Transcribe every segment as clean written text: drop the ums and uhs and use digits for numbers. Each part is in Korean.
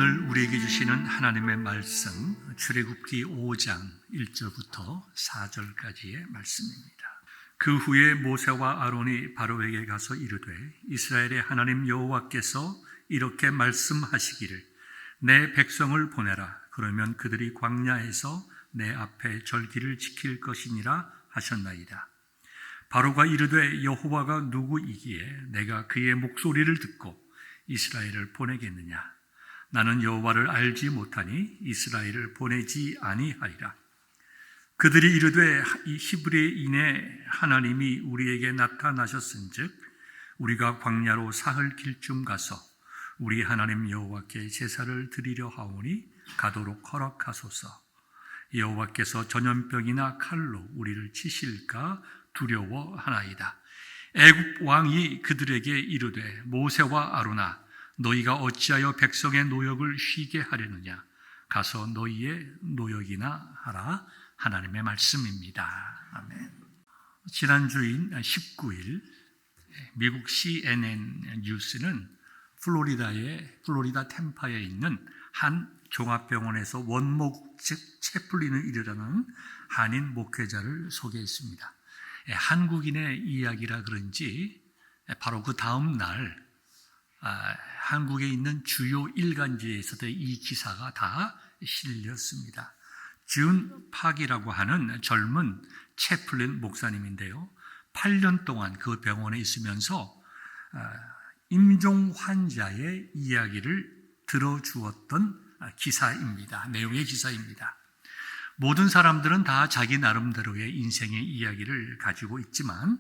오늘 우리에게 주시는 하나님의 말씀, 출애굽기 5장 1절부터 4절까지의 말씀입니다. 그 후에 모세와 아론이 바로에게 가서 이르되 이스라엘의 하나님 여호와께서 이렇게 말씀하시기를 내 백성을 보내라. 그러면 그들이 광야에서 내 앞에 절기를 지킬 것이니라 하셨나이다. 바로가 이르되 여호와가 누구이기에 내가 그의 목소리를 듣고 이스라엘을 보내겠느냐? 나는 여호와를 알지 못하니 이스라엘을 보내지 아니하리라. 그들이 이르되 히브리인의 하나님이 우리에게 나타나셨은즉 우리가 광야로 사흘 길쯤 가서 우리 하나님 여호와께 제사를 드리려 하오니 가도록 허락하소서. 여호와께서 전염병이나 칼로 우리를 치실까 두려워하나이다. 애굽 왕이 그들에게 이르되 모세와 아론아 너희가 어찌하여 백성의 노역을 쉬게 하려느냐? 가서 너희의 노역이나 하라. 하나님의 말씀입니다. 아멘. 지난주인 19일 미국 CNN 뉴스는 플로리다 템파에 있는 한 종합병원에서 원목 채플린을 이르라는 한인 목회자를 소개했습니다. 한국인의 이야기라 그런지 바로 그 다음 날 한국에 있는 주요 일간지에서도 이 기사가 다 실렸습니다. 준 팍이라고 하는 젊은 채플린 목사님인데요. 8년 동안 그 병원에 있으면서 임종 환자의 이야기를 들어주었던 기사입니다. 내용의 기사입니다. 모든 사람들은 다 자기 나름대로의 인생의 이야기를 가지고 있지만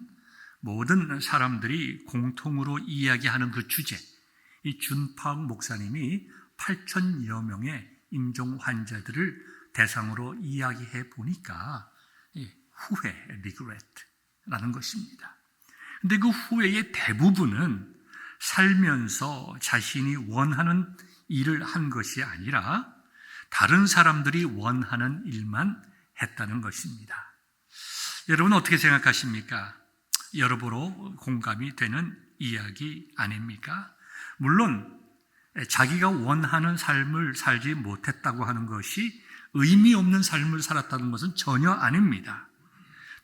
모든 사람들이 공통으로 이야기하는 그 주제, 이 준팍 목사님이 8,000여 명의 임종 환자들을 대상으로 이야기해 보니까 후회, regret라는 것입니다. 그런데 그 후회의 대부분은 살면서 자신이 원하는 일을 한 것이 아니라 다른 사람들이 원하는 일만 했다는 것입니다. 여러분 어떻게 생각하십니까? 여러모로 공감이 되는 이야기 아닙니까? 물론 자기가 원하는 삶을 살지 못했다고 하는 것이 의미 없는 삶을 살았다는 것은 전혀 아닙니다.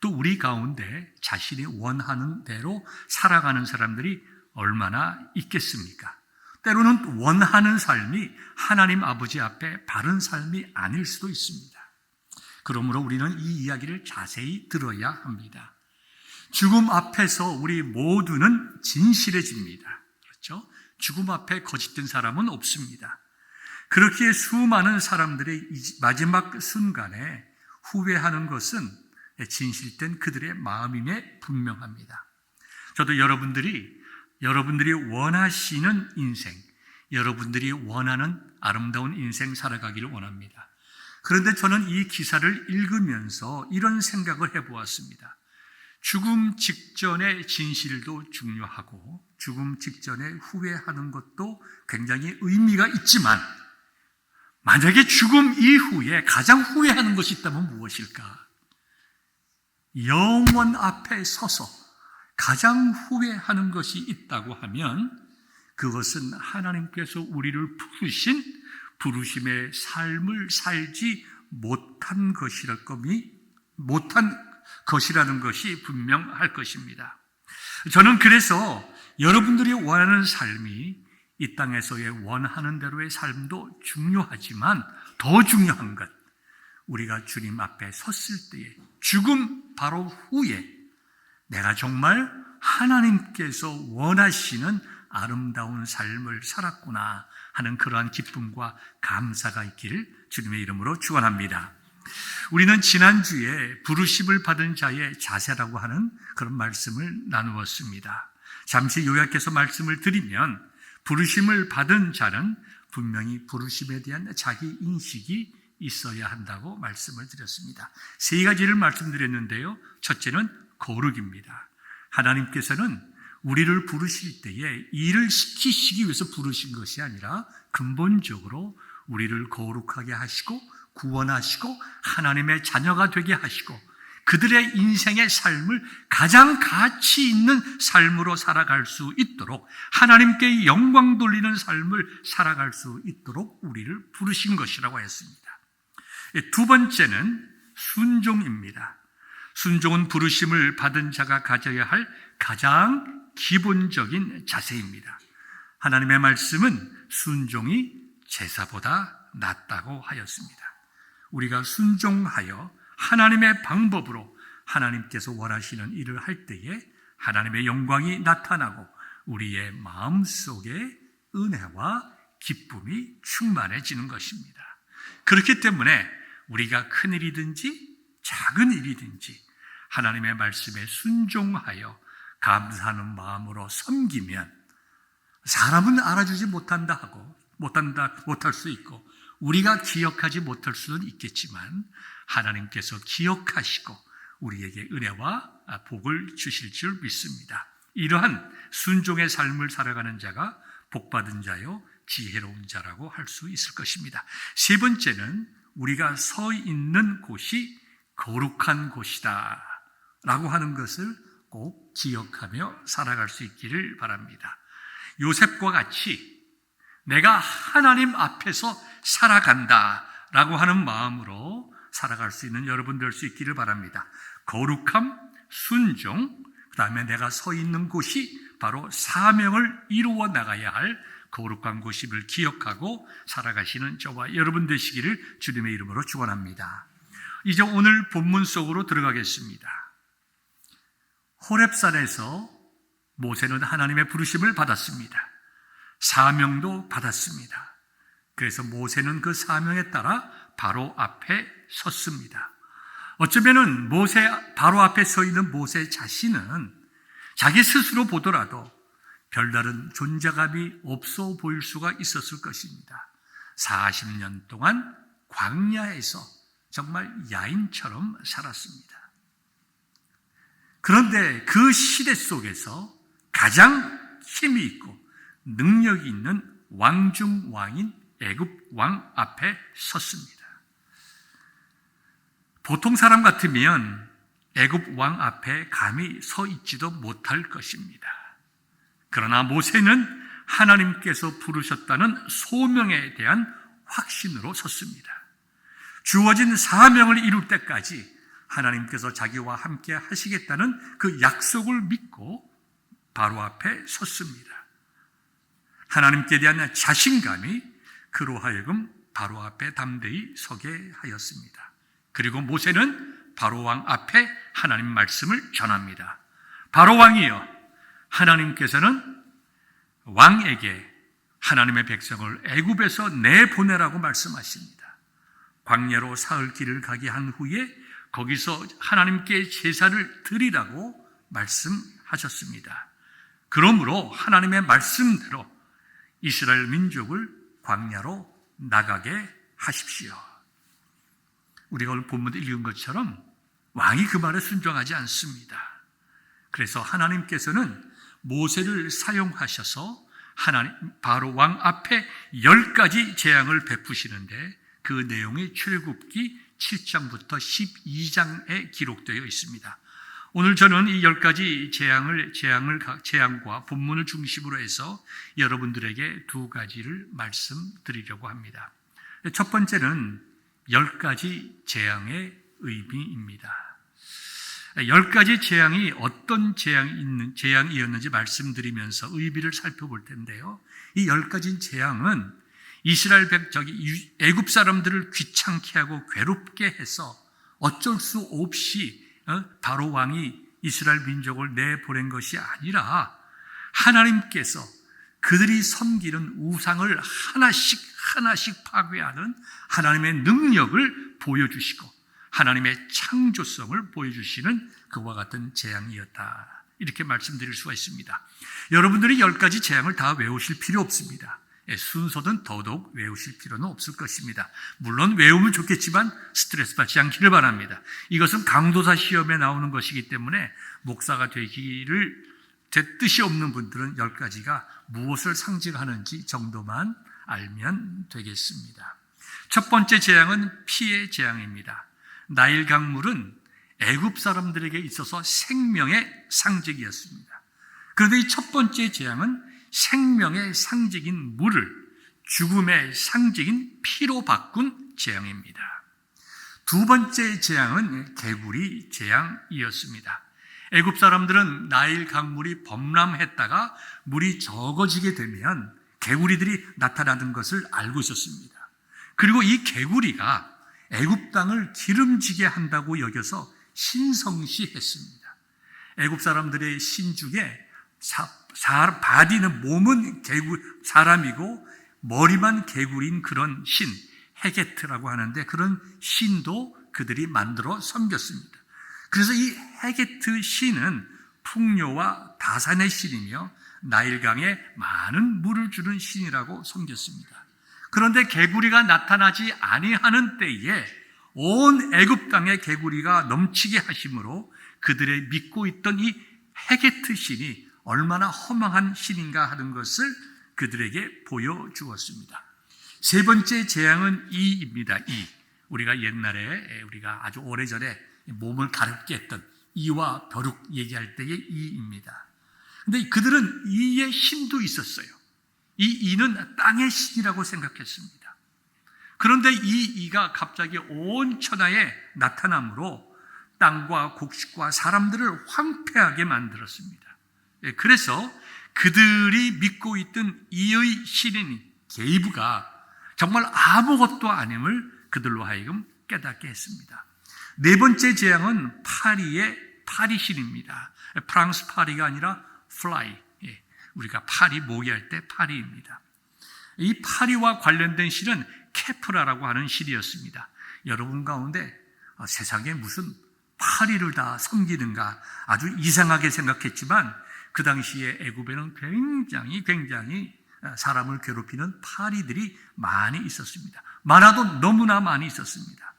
또 우리 가운데 자신이 원하는 대로 살아가는 사람들이 얼마나 있겠습니까? 때로는 원하는 삶이 하나님 아버지 앞에 바른 삶이 아닐 수도 있습니다. 그러므로 우리는 이 이야기를 자세히 들어야 합니다. 죽음 앞에서 우리 모두는 진실해집니다. 그렇죠? 죽음 앞에 거짓된 사람은 없습니다. 그렇게 수많은 사람들의 마지막 순간에 후회하는 것은 진실된 그들의 마음임에 분명합니다. 저도 여러분들이 원하시는 인생, 여러분들이 원하는 아름다운 인생 살아가기를 원합니다. 그런데 저는 이 기사를 읽으면서 이런 생각을 해보았습니다. 죽음 직전의 진실도 중요하고 죽음 직전에 후회하는 것도 굉장히 의미가 있지만 만약에 죽음 이후에 가장 후회하는 것이 있다면 무엇일까? 영원 앞에 서서 가장 후회하는 것이 있다고 하면 그것은 하나님께서 우리를 부르신 부르심의 삶을 살지 못한 것이라는 것이 분명할 것입니다. 저는 그래서 여러분들이 원하는 삶이 이 땅에서의 원하는 대로의 삶도 중요하지만 더 중요한 것, 우리가 주님 앞에 섰을 때에 죽음 바로 후에 내가 정말 하나님께서 원하시는 아름다운 삶을 살았구나 하는 그러한 기쁨과 감사가 있기를 주님의 이름으로 축원합니다. 우리는 지난주에 부르심을 받은 자의 자세라고 하는 그런 말씀을 나누었습니다. 잠시 요약해서 말씀을 드리면 부르심을 받은 자는 분명히 부르심에 대한 자기 인식이 있어야 한다고 말씀을 드렸습니다. 세 가지를 말씀드렸는데요. 첫째는 거룩입니다. 하나님께서는 우리를 부르실 때에 일을 시키시기 위해서 부르신 것이 아니라 근본적으로 우리를 거룩하게 하시고 구원하시고 하나님의 자녀가 되게 하시고 그들의 인생의 삶을 가장 가치 있는 삶으로 살아갈 수 있도록, 하나님께 영광 돌리는 삶을 살아갈 수 있도록 우리를 부르신 것이라고 했습니다. 두 번째는 순종입니다. 순종은 부르심을 받은 자가 가져야 할 가장 기본적인 자세입니다. 하나님의 말씀은 순종이 제사보다 낫다고 하였습니다. 우리가 순종하여 하나님의 방법으로 하나님께서 원하시는 일을 할 때에 하나님의 영광이 나타나고 우리의 마음속에 은혜와 기쁨이 충만해지는 것입니다. 그렇기 때문에 우리가 큰 일이든지 작은 일이든지 하나님의 말씀에 순종하여 감사하는 마음으로 섬기면, 사람은 알아주지 못한다 하고 못할 수 있고 우리가 기억하지 못할 수는 있겠지만 하나님께서 기억하시고 우리에게 은혜와 복을 주실 줄 믿습니다. 이러한 순종의 삶을 살아가는 자가 복받은 자요 지혜로운 자라고 할 수 있을 것입니다. 세 번째는 우리가 서 있는 곳이 거룩한 곳이다 라고 하는 것을 꼭 기억하며 살아갈 수 있기를 바랍니다. 요셉과 같이 내가 하나님 앞에서 살아간다 라고 하는 마음으로 살아갈 수 있는 여러분 될 수 있기를 바랍니다. 거룩함, 순종, 그 다음에 내가 서 있는 곳이 바로 사명을 이루어 나가야 할 거룩한 곳임을 기억하고 살아가시는 저와 여러분 되시기를 주님의 이름으로 축원합니다. 이제 오늘 본문 속으로 들어가겠습니다. 호렙산에서 모세는 하나님의 부르심을 받았습니다. 사명도 받았습니다. 그래서 모세는 그 사명에 따라 바로 앞에 섰습니다. 어쩌면은 바로 앞에 서 있는 모세 자신은 자기 스스로 보더라도 별다른 존재감이 없어 보일 수가 있었을 것입니다. 40년 동안 광야에서 정말 야인처럼 살았습니다. 그런데 그 시대 속에서 가장 힘이 있고 능력이 있는 왕 중 왕인 애굽 왕 앞에 섰습니다. 보통 사람 같으면 애굽 왕 앞에 감히 서 있지도 못할 것입니다. 그러나 모세는 하나님께서 부르셨다는 소명에 대한 확신으로 섰습니다. 주어진 사명을 이룰 때까지 하나님께서 자기와 함께 하시겠다는 그 약속을 믿고 바로 앞에 섰습니다. 하나님께 대한 자신감이 그로 하여금 바로 앞에 담대히 서게 하였습니다. 그리고 모세는 바로 왕 앞에 하나님 말씀을 전합니다. 바로 왕이여, 하나님께서는 왕에게 하나님의 백성을 애굽에서 내보내라고 말씀하십니다. 광야로 사흘 길을 가게 한 후에 거기서 하나님께 제사를 드리라고 말씀하셨습니다. 그러므로 하나님의 말씀대로 이스라엘 민족을 광야로 나가게 하십시오. 우리가 오늘 본문에 읽은 것처럼 왕이 그 말에 순종하지 않습니다. 그래서 하나님께서는 모세를 사용하셔서 바로 왕 앞에 10가지 재앙을 베푸시는데 그 내용이 출애굽기 7장부터 12장에 기록되어 있습니다. 오늘 저는 이 10가지 재앙과 본문을 중심으로 해서 여러분들에게 두 가지를 말씀드리려고 합니다. 첫 번째는 10가지 재앙의 의미입니다. 10가지 재앙이 어떤 재앙이었는지 말씀드리면서 의미를 살펴볼 텐데요. 이 10가지 재앙은 이스라엘 애굽 사람들을 귀찮게 하고 괴롭게 해서 어쩔 수 없이 바로 왕이 이스라엘 민족을 내보낸 것이 아니라 하나님께서 그들이 섬기는 우상을 하나씩 파괴하는 하나님의 능력을 보여주시고 하나님의 창조성을 보여주시는 그와 같은 재앙이었다. 이렇게 말씀드릴 수가 있습니다. 여러분들이 10가지 재앙을 다 외우실 필요 없습니다. 순서는 더더욱 외우실 필요는 없을 것입니다. 물론 외우면 좋겠지만 스트레스 받지 않기를 바랍니다. 이것은 강도사 시험에 나오는 것이기 때문에 목사가 되기를 제 뜻이 없는 분들은 10가지가 무엇을 상징하는지 정도만 알면 되겠습니다. 첫 번째 재앙은 피의 재앙입니다. 나일 강물은 애굽 사람들에게 있어서 생명의 상징이었습니다. 그런데 이 첫 번째 재앙은 생명의 상징인 물을 죽음의 상징인 피로 바꾼 재앙입니다. 두 번째 재앙은 개구리 재앙이었습니다. 애굽 사람들은 나일 강물이 범람했다가 물이 적어지게 되면 개구리들이 나타나는 것을 알고 있었습니다. 그리고 이 개구리가 애굽 땅을 기름지게 한다고 여겨서 신성시했습니다. 애굽 사람들의 신 중에 바디는 몸은 사람이고 머리만 개구리인 그런 신, 헤게트라고 하는데 그런 신도 그들이 만들어 섬겼습니다. 그래서 이 헤게트 신은 풍요와 다산의 신이며 나일강에 많은 물을 주는 신이라고 섬겼습니다. 그런데 개구리가 나타나지 아니하는 때에 온 애굽 땅에 개구리가 넘치게 하심으로 그들의 믿고 있던 이 헤게트 신이 얼마나 허망한 신인가 하는 것을 그들에게 보여주었습니다. 세 번째 재앙은 이입니다. 우리가 옛날에 우리가 아주 오래전에 몸을 가렵게 했던 이와 벼룩 얘기할 때의 이입니다. 근데 그들은 이의 힘도 있었어요. 이 이는 땅의 신이라고 생각했습니다. 그런데 이 이가 갑자기 온 천하에 나타남으로 땅과 곡식과 사람들을 황폐하게 만들었습니다. 그래서 그들이 믿고 있던 이의 신인 게이브가 정말 아무것도 아님을 그들로 하여금 깨닫게 했습니다. 네 번째 재앙은 파리 신입니다. 프랑스 파리가 아니라 fly, 우리가 파리 모기할 때 파리입니다. 이 파리와 관련된 실은 케프라라고 하는 실이었습니다. 여러분 가운데 세상에 무슨 파리를 다 섬기는가 아주 이상하게 생각했지만 그 당시에 애굽에는 굉장히 사람을 괴롭히는 파리들이 많이 있었습니다. 많아도 너무나 많이 있었습니다.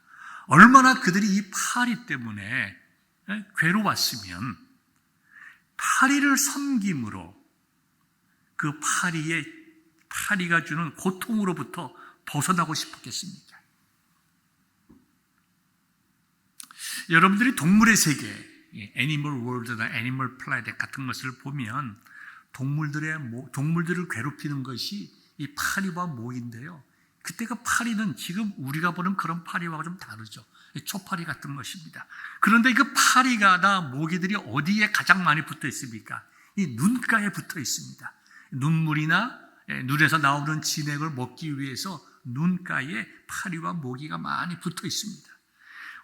얼마나 그들이 이 파리 때문에 괴로웠으면 파리를 섬김으로 그 파리가 주는 고통으로부터 벗어나고 싶었겠습니까? 여러분들이 동물의 세계, 애니멀 월드나 애니멀 플래닛 같은 것을 보면 동물들을 괴롭히는 것이 이 파리와 모인데요. 그때가 파리는 지금 우리가 보는 그런 파리와 좀 다르죠. 초파리 같은 것입니다. 그런데 그 파리가 모기들이 어디에 가장 많이 붙어 있습니까? 이 눈가에 붙어 있습니다. 눈물이나 눈에서 나오는 진액을 먹기 위해서 눈가에 파리와 모기가 많이 붙어 있습니다.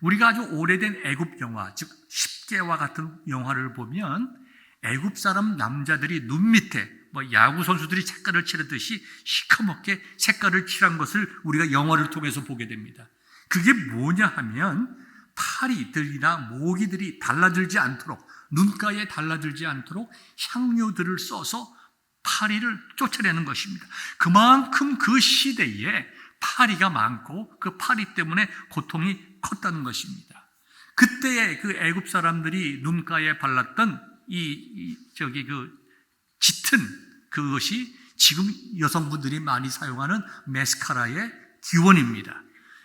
우리가 아주 오래된 애굽 영화, 즉 십계와 같은 영화를 보면 애굽 사람 남자들이 눈 밑에 야구 선수들이 색깔을 칠하듯이 시커멓게 색깔을 칠한 것을 우리가 영화를 통해서 보게 됩니다. 그게 뭐냐 하면 파리들이나 모기들이 달라들지 않도록, 눈가에 달라들지 않도록 향료들을 써서 파리를 쫓아내는 것입니다. 그만큼 그 시대에 파리가 많고 그 파리 때문에 고통이 컸다는 것입니다. 그때의 그 애굽 사람들이 눈가에 발랐던 짙은 그것이 지금 여성분들이 많이 사용하는 마스카라의 기원입니다.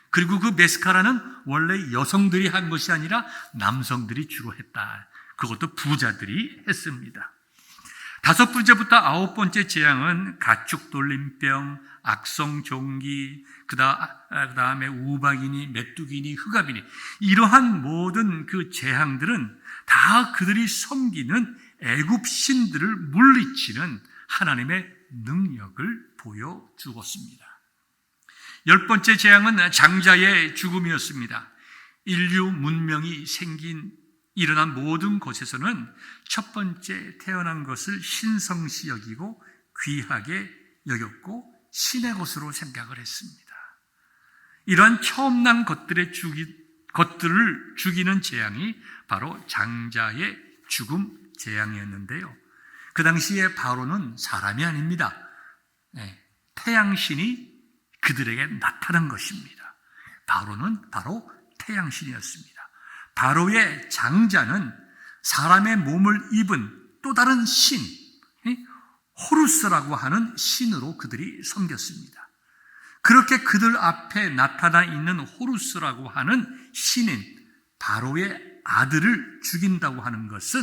그리고 그 마스카라는 원래 여성들이 한 것이 아니라 남성들이 주로 했다. 그것도 부자들이 했습니다. 다섯 번째부터 아홉 번째 재앙은 가축 돌림병, 악성 종기, 그 다음에 우박이니, 메뚜기니, 흑암이니 이러한 모든 그 재앙들은 다 그들이 섬기는 애굽 신들을 물리치는 하나님의 능력을 보여주었습니다. 열 번째 재앙은 장자의 죽음이었습니다. 인류 문명이 일어난 모든 곳에서는 첫 번째 태어난 것을 신성시 여기고 귀하게 여겼고 신의 것으로 생각을 했습니다. 이러한 처음 난 것들을 죽이는 재앙이 바로 장자의 죽음 재앙이었는데요. 그 당시에 바로는 사람이 아닙니다. 태양신이 그들에게 나타난 것입니다. 바로는 바로 태양신이었습니다. 바로의 장자는 사람의 몸을 입은 또 다른 신, 호루스라고 하는 신으로 그들이 섬겼습니다. 그렇게 그들 앞에 나타나 있는 호루스라고 하는 신인 바로의 아들을 죽인다고 하는 것은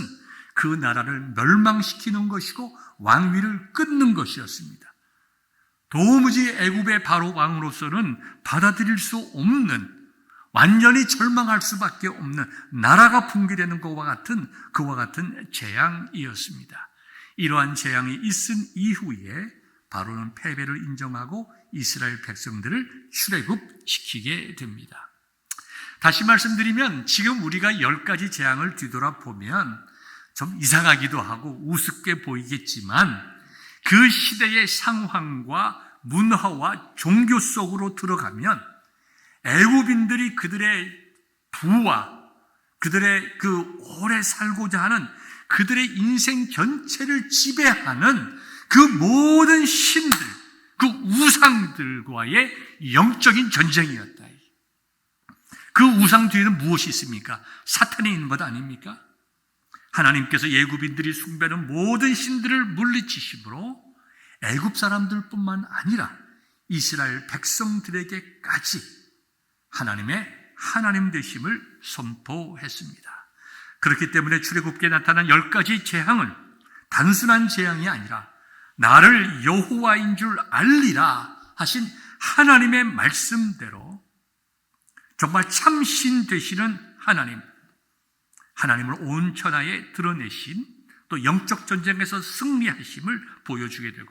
그 나라를 멸망시키는 것이고 왕위를 끊는 것이었습니다. 도무지 애굽의 바로 왕으로서는 받아들일 수 없는, 완전히 절망할 수밖에 없는, 나라가 붕괴되는 그와 같은 재앙이었습니다. 이러한 재앙이 있은 이후에 바로는 패배를 인정하고 이스라엘 백성들을 출애굽시키게 됩니다. 다시 말씀드리면 지금 우리가 10가지 재앙을 뒤돌아보면 좀 이상하기도 하고 우습게 보이겠지만 그 시대의 상황과 문화와 종교 속으로 들어가면 애굽인들이 그들의 부와 그들의 그 오래 살고자 하는 그들의 인생 전체를 지배하는 그 모든 신들, 그 우상들과의 영적인 전쟁이었다. 그 우상 뒤에는 무엇이 있습니까? 사탄이 있는 것 아닙니까? 하나님께서 애굽인들이 숭배하는 모든 신들을 물리치심으로 애굽 사람들뿐만 아니라 이스라엘 백성들에게까지 하나님의 하나님 되심을 선포했습니다. 그렇기 때문에 출애굽기에 나타난 10가지 재앙은 단순한 재앙이 아니라 나를 여호와인 줄 알리라 하신 하나님의 말씀대로 정말 참신 되시는 하나님을 온 천하에 드러내신, 또 영적 전쟁에서 승리하심을 보여주게 되고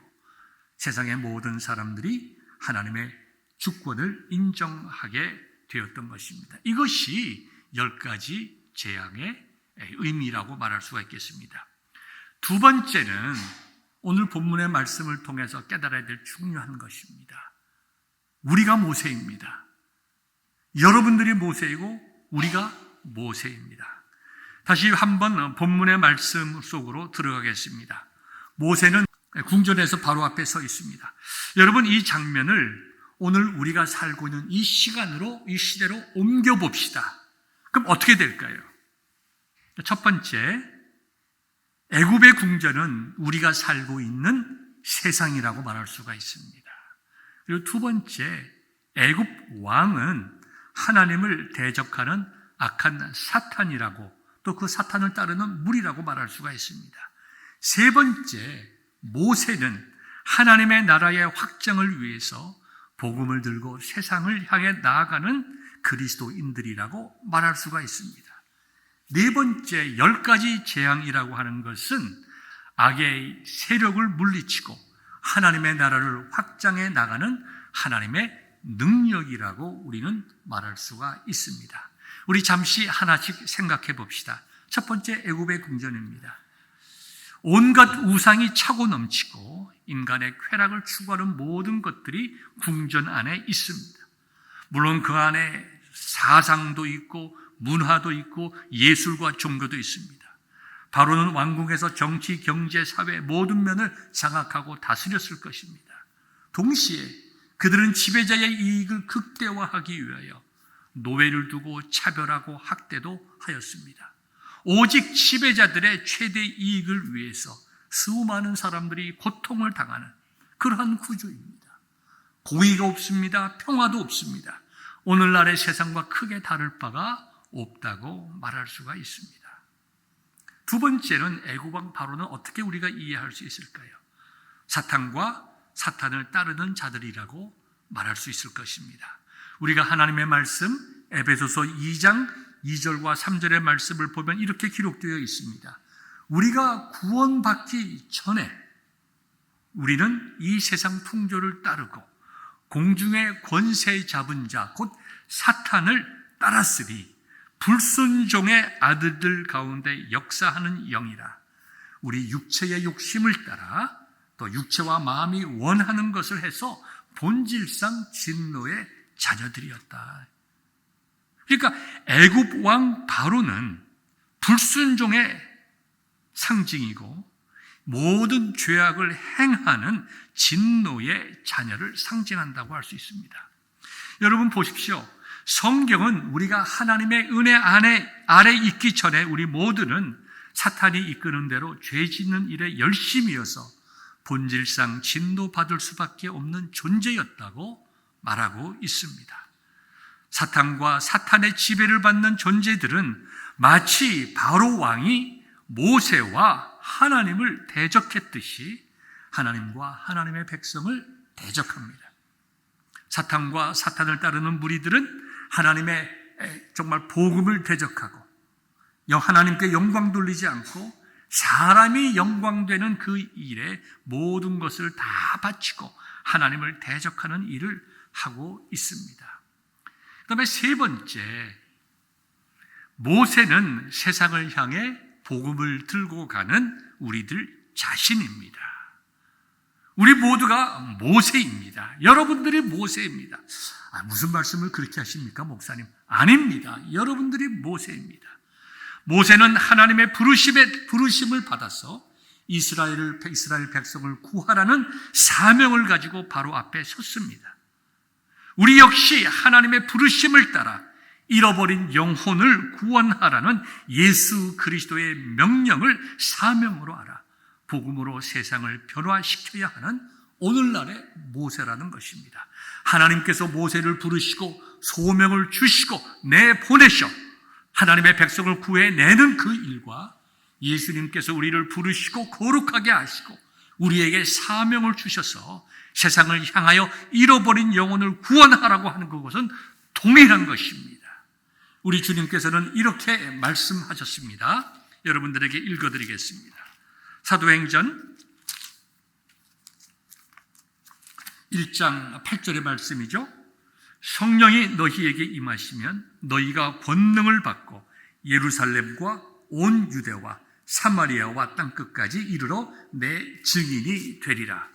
세상의 모든 사람들이 하나님의 주권을 인정하게 되었던 것입니다. 이것이 10가지 재앙의 의미라고 말할 수가 있겠습니다. 두 번째는 오늘 본문의 말씀을 통해서 깨달아야 될 중요한 것입니다. 우리가 모세입니다. 여러분들이 모세이고 우리가 모세입니다. 다시 한번 본문의 말씀 속으로 들어가겠습니다. 모세는 궁전에서 바로 앞에 서 있습니다. 여러분, 이 장면을 오늘 우리가 살고 있는 이 시간으로, 이 시대로 옮겨봅시다. 그럼 어떻게 될까요? 첫 번째, 애굽의 궁전은 우리가 살고 있는 세상이라고 말할 수가 있습니다. 그리고 두 번째, 애굽 왕은 하나님을 대적하는 악한 사탄이라고, 또 그 사탄을 따르는 무리라고 말할 수가 있습니다. 세 번째, 모세는 하나님의 나라의 확장을 위해서 복음을 들고 세상을 향해 나아가는 그리스도인들이라고 말할 수가 있습니다. 네 번째, 10가지 재앙이라고 하는 것은 악의 세력을 물리치고 하나님의 나라를 확장해 나가는 하나님의 능력이라고 우리는 말할 수가 있습니다. 우리 잠시 하나씩 생각해 봅시다. 첫 번째, 애굽의 궁전입니다. 온갖 우상이 차고 넘치고 인간의 쾌락을 추구하는 모든 것들이 궁전 안에 있습니다. 물론 그 안에 사상도 있고 문화도 있고 예술과 종교도 있습니다. 바로는 왕궁에서 정치, 경제, 사회 모든 면을 장악하고 다스렸을 것입니다. 동시에 그들은 지배자의 이익을 극대화하기 위하여 노예를 두고 차별하고 학대도 하였습니다. 오직 지배자들의 최대 이익을 위해서 수많은 사람들이 고통을 당하는 그러한 구조입니다. 공의가 없습니다. 평화도 없습니다. 오늘날의 세상과 크게 다를 바가 없다고 말할 수가 있습니다. 두 번째는 애굽 왕 바로는 어떻게 우리가 이해할 수 있을까요? 사탄과 사탄을 따르는 자들이라고 말할 수 있을 것입니다. 우리가 하나님의 말씀 에베소서 2장 2절과 3절의 말씀을 보면 이렇게 기록되어 있습니다. 우리가 구원받기 전에 우리는 이 세상 풍조를 따르고 공중의 권세 잡은 자 곧 사탄을 따랐으니 불순종의 아들들 가운데 역사하는 영이라. 우리 육체의 욕심을 따라 또 육체와 마음이 원하는 것을 해서 본질상 진노의 자녀들이었다. 그러니까 애굽 왕 바로는 불순종의 상징이고 모든 죄악을 행하는 진노의 자녀를 상징한다고 할 수 있습니다. 여러분 보십시오. 성경은 우리가 하나님의 은혜 아래 있기 전에 우리 모두는 사탄이 이끄는 대로 죄 짓는 일에 열심이어서 본질상 진노받을 수밖에 없는 존재였다고 말하고 있습니다. 사탄과 사탄의 지배를 받는 존재들은 마치 바로 왕이 모세와 하나님을 대적했듯이 하나님과 하나님의 백성을 대적합니다. 사탄과 사탄을 따르는 무리들은 하나님의 정말 복음을 대적하고 하나님께 영광 돌리지 않고 사람이 영광되는 그 일에 모든 것을 다 바치고 하나님을 대적하는 일을 하고 있습니다. 그 다음에 세 번째, 모세는 세상을 향해 복음을 들고 가는 우리들 자신입니다. 우리 모두가 모세입니다. 여러분들이 모세입니다. 무슨 말씀을 그렇게 하십니까, 목사님? 아닙니다. 여러분들이 모세입니다. 모세는 하나님의 부르심을 받아서 이스라엘 백성을 구하라는 사명을 가지고 바로 앞에 섰습니다. 우리 역시 하나님의 부르심을 따라 잃어버린 영혼을 구원하라는 예수 그리스도의 명령을 사명으로 알아 복음으로 세상을 변화시켜야 하는 오늘날의 모세라는 것입니다. 하나님께서 모세를 부르시고 소명을 주시고 내보내셔 하나님의 백성을 구해내는 그 일과 예수님께서 우리를 부르시고 거룩하게 하시고 우리에게 사명을 주셔서 세상을 향하여 잃어버린 영혼을 구원하라고 하는 그것은 동일한 것입니다. 우리 주님께서는 이렇게 말씀하셨습니다. 여러분들에게 읽어드리겠습니다. 사도행전 1장 8절의 말씀이죠. 성령이 너희에게 임하시면 너희가 권능을 받고 예루살렘과 온 유대와 사마리아와 땅끝까지 이르러 내 증인이 되리라.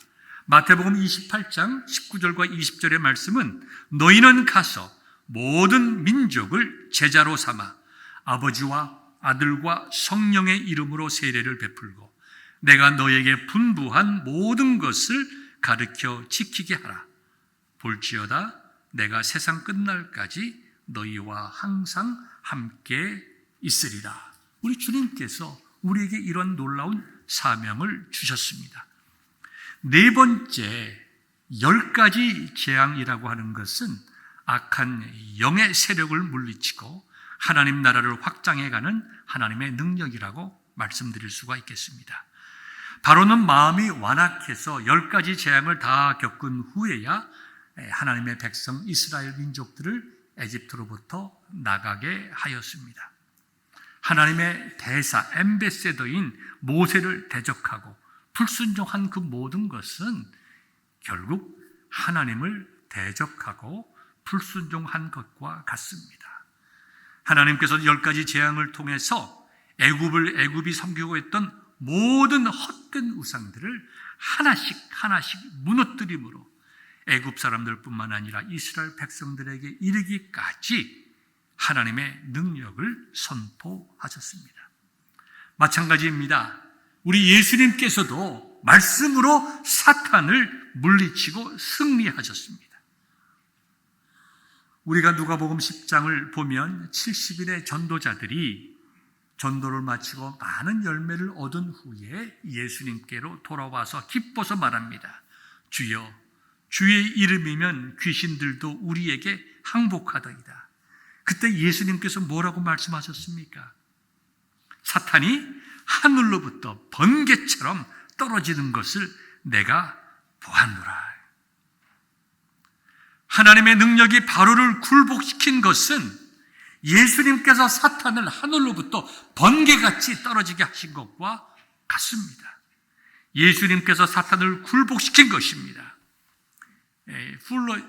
마태복음 28장 19절과 20절의 말씀은 너희는 가서 모든 민족을 제자로 삼아 아버지와 아들과 성령의 이름으로 세례를 베풀고 내가 너에게 분부한 모든 것을 가르쳐 지키게 하라. 볼지어다 내가 세상 끝날까지 너희와 항상 함께 있으리라. 우리 주님께서 우리에게 이런 놀라운 사명을 주셨습니다. 네 번째, 10가지 재앙이라고 하는 것은 악한 영의 세력을 물리치고 하나님 나라를 확장해가는 하나님의 능력이라고 말씀드릴 수가 있겠습니다. 바로는 마음이 완악해서 10가지 재앙을 다 겪은 후에야 하나님의 백성 이스라엘 민족들을 에집트로부터 나가게 하였습니다. 하나님의 대사, 엠베세더인 모세를 대적하고 불순종한 그 모든 것은 결국 하나님을 대적하고 불순종한 것과 같습니다. 하나님께서 10가지 재앙을 통해서 애굽이 섬기고 있던 모든 헛된 우상들을 하나씩 무너뜨림으로 애굽 사람들뿐만 아니라 이스라엘 백성들에게 이르기까지 하나님의 능력을 선포하셨습니다. 마찬가지입니다. 우리 예수님께서도 말씀으로 사탄을 물리치고 승리하셨습니다. 우리가 누가복음 10장을 보면 70인의 전도자들이 전도를 마치고 많은 열매를 얻은 후에 예수님께로 돌아와서 기뻐서 말합니다. 주여, 주의 이름이면 귀신들도 우리에게 항복하더이다. 그때 예수님께서 뭐라고 말씀하셨습니까? 사탄이 하늘로부터 번개처럼 떨어지는 것을 내가 보았노라. 하나님의 능력이 바로를 굴복시킨 것은 예수님께서 사탄을 하늘로부터 번개같이 떨어지게 하신 것과 같습니다. 예수님께서 사탄을 굴복시킨 것입니다.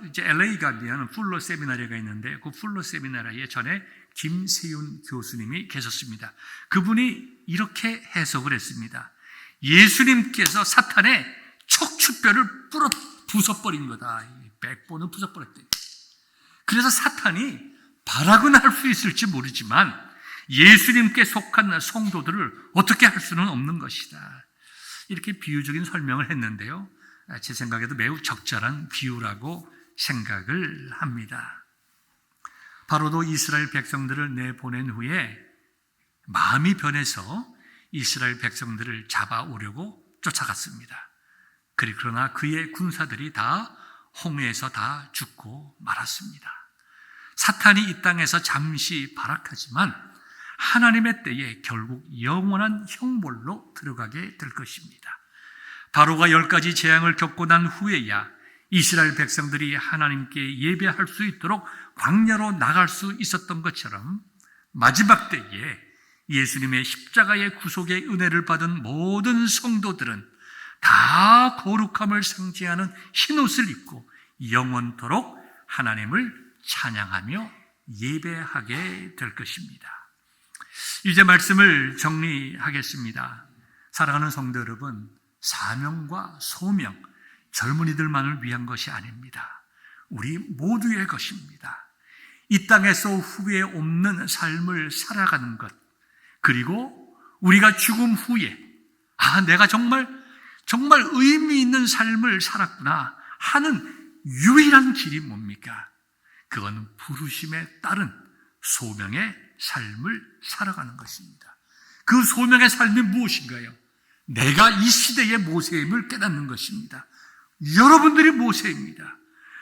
이제 LA 가면 풀러 세미나리가 있는데 그 풀러 세미나리에 전에 김세윤 교수님이 계셨습니다. 그분이 이렇게 해석을 했습니다. 예수님께서 사탄의 척추뼈를 부숴버린 거다. 백본을 부숴버렸대. 그래서 사탄이 발악은 할 수 있을지 모르지만 예수님께 속한 성도들을 어떻게 할 수는 없는 것이다. 이렇게 비유적인 설명을 했는데요. 제 생각에도 매우 적절한 비유라고 생각을 합니다. 바로도 이스라엘 백성들을 내보낸 후에 마음이 변해서 이스라엘 백성들을 잡아오려고 쫓아갔습니다. 그러나 그의 군사들이 다 홍해에서 다 죽고 말았습니다. 사탄이 이 땅에서 잠시 발악하지만 하나님의 때에 결국 영원한 형벌로 들어가게 될 것입니다. 바로가 10가지 재앙을 겪고 난 후에야 이스라엘 백성들이 하나님께 예배할 수 있도록 광야로 나갈 수 있었던 것처럼 마지막 때에 예수님의 십자가의 구속의 은혜를 받은 모든 성도들은 다 거룩함을 상징하는 흰옷을 입고 영원토록 하나님을 찬양하며 예배하게 될 것입니다. 이제 말씀을 정리하겠습니다. 사랑하는 성도 여러분, 사명과 소명, 젊은이들만을 위한 것이 아닙니다. 우리 모두의 것입니다. 이 땅에서 후회 없는 삶을 살아가는 것, 그리고 우리가 죽음 후에 내가 정말 의미 있는 삶을 살았구나 하는 유일한 길이 뭡니까? 그건 부르심에 따른 소명의 삶을 살아가는 것입니다. 그 소명의 삶이 무엇인가요? 내가 이 시대의 모세임을 깨닫는 것입니다. 여러분들이 모세입니다.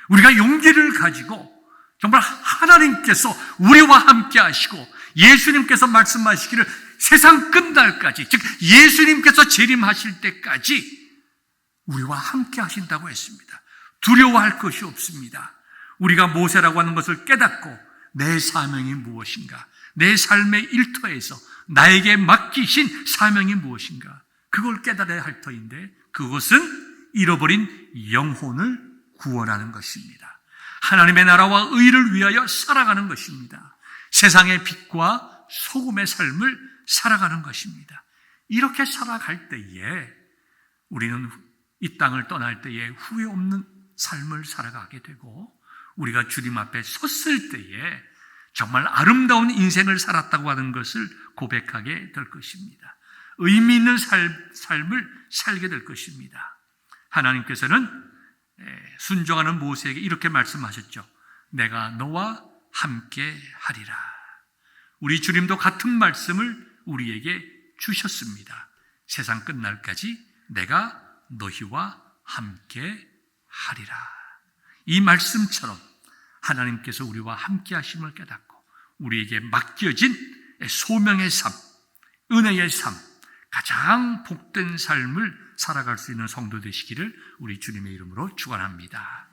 우리가 용기를 가지고 정말 하나님께서 우리와 함께 하시고 예수님께서 말씀하시기를 세상 끝날까지, 즉 예수님께서 재림하실 때까지 우리와 함께 하신다고 했습니다. 두려워할 것이 없습니다. 우리가 모세라고 하는 것을 깨닫고 내 사명이 무엇인가, 내 삶의 일터에서 나에게 맡기신 사명이 무엇인가, 그걸 깨달아야 할 터인데, 그것은 잃어버린 영혼을 구원하는 것입니다. 하나님의 나라와 의를 위하여 살아가는 것입니다. 세상의 빛과 소금의 삶을 살아가는 것입니다. 이렇게 살아갈 때에 우리는 이 땅을 떠날 때에 후회 없는 삶을 살아가게 되고, 우리가 주님 앞에 섰을 때에 정말 아름다운 인생을 살았다고 하는 것을 고백하게 될 것입니다. 의미 있는 삶을 살게 될 것입니다. 하나님께서는 순종하는 모세에게 이렇게 말씀하셨죠. 내가 너와 함께 하리라. 우리 주님도 같은 말씀을 우리에게 주셨습니다. 세상 끝날까지 내가 너희와 함께 하리라. 이 말씀처럼 하나님께서 우리와 함께 하심을 깨닫고 우리에게 맡겨진 소명의 삶, 은혜의 삶, 가장 복된 삶을 살아갈 수 있는 성도 되시기를 우리 주님의 이름으로 축원합니다.